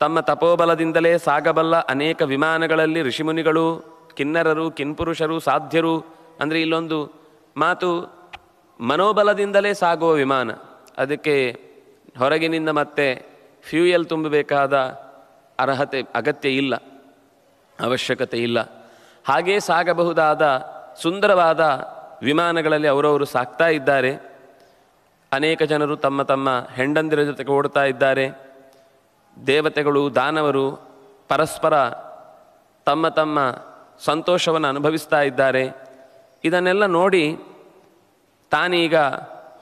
ತಮ್ಮ ತಪೋಬಲದಿಂದಲೇ ಸಾಗಬಲ್ಲ ಅನೇಕ ವಿಮಾನಗಳಲ್ಲಿ ಋಷಿಮುನಿಗಳು, ಕಿನ್ನರರು, ಕಿನ್ಪುರುಷರು, ಸಾಧ್ಯರು, ಅಂದರೆ ಇಲ್ಲೊಂದು ಮಾತು, ಮನೋಬಲದಿಂದಲೇ ಸಾಗುವ ವಿಮಾನ. ಅದಕ್ಕೆ ಹೊರಗಿನಿಂದ ಮತ್ತೆ ಫ್ಯೂಯಲ್ ತುಂಬಬೇಕಾದ ಅಗತ್ಯ ಇಲ್ಲ, ಅವಶ್ಯಕತೆ ಇಲ್ಲ. ಹಾಗೇ ಸಾಗಬಹುದಾದ ಸುಂದರವಾದ ವಿಮಾನಗಳಲ್ಲಿ ಅವರವರು ಸಾಗ್ತಾ ಇದ್ದಾರೆ. ಅನೇಕ ಜನರು ತಮ್ಮ ತಮ್ಮ ಹೆಂಡಂದಿರ ಜೊತೆಗೆ ಓಡ್ತಾ ಇದ್ದಾರೆ. ದೇವತೆಗಳು, ದಾನವರು ಪರಸ್ಪರ ತಮ್ಮ ತಮ್ಮ ಸಂತೋಷವನ್ನು ಅನುಭವಿಸ್ತಾ ಇದ್ದಾರೆ. ಇದನ್ನೆಲ್ಲ ನೋಡಿ ತಾನೀಗ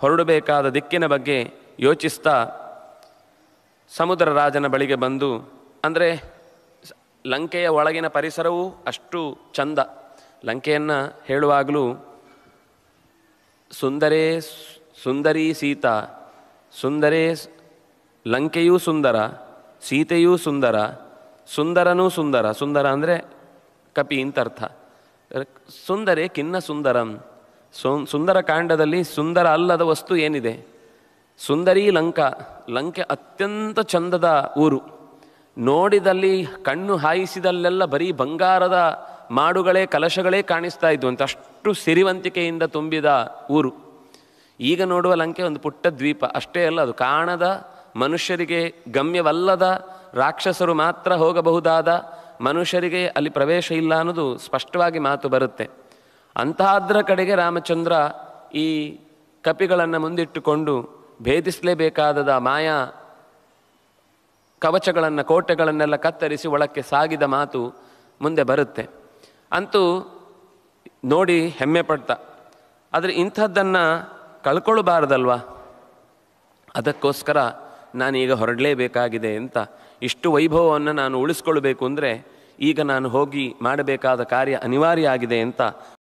ಹೊರಡಬೇಕಾದ ದಿಕ್ಕಿನ ಬಗ್ಗೆ ಯೋಚಿಸ್ತಾ ಸಮುದ್ರ ರಾಜನ ಬಳಿಗೆ ಬಂದು, ಅಂದರೆ ಲಂಕೆಯ ಒಳಗಿನ ಪರಿಸರವೂ ಅಷ್ಟು ಚಂದ. ಲಂಕೆಯನ್ನು ಹೇಳುವಾಗಲೂ ಸುಂದರೀ ಸೀತಾ, ಲಂಕೆಯೂ ಸುಂದರ, ಸೀತೆಯೂ ಸುಂದರ, ಸುಂದರನೂ ಸುಂದರ. ಸುಂದರ ಅಂದರೆ ಕಪಿ ಅಂತ ಅರ್ಥ. ಸುಂದರೇ ಖಿನ್ನ ಸುಂದರಂ. ಸುಂದರ ಕಾಂಡದಲ್ಲಿ ಸುಂದರ ಅಲ್ಲದ ವಸ್ತು ಏನಿದೆ? ಸುಂದರಿ ಲಂಕೆ ಅತ್ಯಂತ ಚಂದದ ಊರು. ನೋಡಿದಲ್ಲಿ ಕಣ್ಣು ಹಾಯಿಸಿದಲ್ಲೆಲ್ಲ ಬರೀ ಬಂಗಾರದ ಮಾಡುಗಳೇ, ಕಲಶಗಳೇ ಕಾಣಿಸ್ತಾ ಇದ್ವು ಅಂತ, ಅಷ್ಟು ಸಿರಿವಂತಿಕೆಯಿಂದ ತುಂಬಿದ ಊರು. ಈಗ ನೋಡುವ ಲಂಕೆ ಒಂದು ಪುಟ್ಟ ದ್ವೀಪ ಅಷ್ಟೇ ಅಲ್ಲ, ಅದು ಕಾಣದ, ಮನುಷ್ಯರಿಗೆ ಗಮ್ಯವಲ್ಲದ, ರಾಕ್ಷಸರು ಮಾತ್ರ ಹೋಗಬಹುದಾದ, ಮನುಷ್ಯರಿಗೆ ಅಲ್ಲಿ ಪ್ರವೇಶ ಇಲ್ಲ ಅನ್ನೋದು ಸ್ಪಷ್ಟವಾಗಿ ಮಾತು ಬರುತ್ತೆ. ಅಂತಹದ್ರ ಕಡೆಗೆ ರಾಮಚಂದ್ರ ಈ ಕಪಿಗಳನ್ನು ಮುಂದಿಟ್ಟುಕೊಂಡು ಭೇದಿಸಲೇಬೇಕಾದ ಮಾಯಾ ಕವಚಗಳನ್ನು, ಕೋಟೆಗಳನ್ನೆಲ್ಲ ಕತ್ತರಿಸಿ ಒಳಕ್ಕೆ ಸಾಗಿದ ಮಾತು ಮುಂದೆ ಬರುತ್ತೆ. ಅಂತೂ ನೋಡಿ ಹೆಮ್ಮೆ ಪಡ್ತ. ಆದರೆ ಇಂಥದ್ದನ್ನು ಕಳ್ಕೊಳ್ಬಾರ್ದಲ್ವ, ಅದಕ್ಕೋಸ್ಕರ ನಾನೀಗ ಹೊರಡಲೇಬೇಕಾಗಿದೆ ಅಂತ. ಇಷ್ಟು ವೈಭವವನ್ನು ನಾನು ಉಳಿಸ್ಕೊಳ್ಬೇಕು ಅಂದರೆ ಈಗ ನಾನು ಹೋಗಿ ಮಾಡಬೇಕಾದ ಕಾರ್ಯ ಅನಿವಾರ್ಯ ಆಗಿದೆ ಅಂತ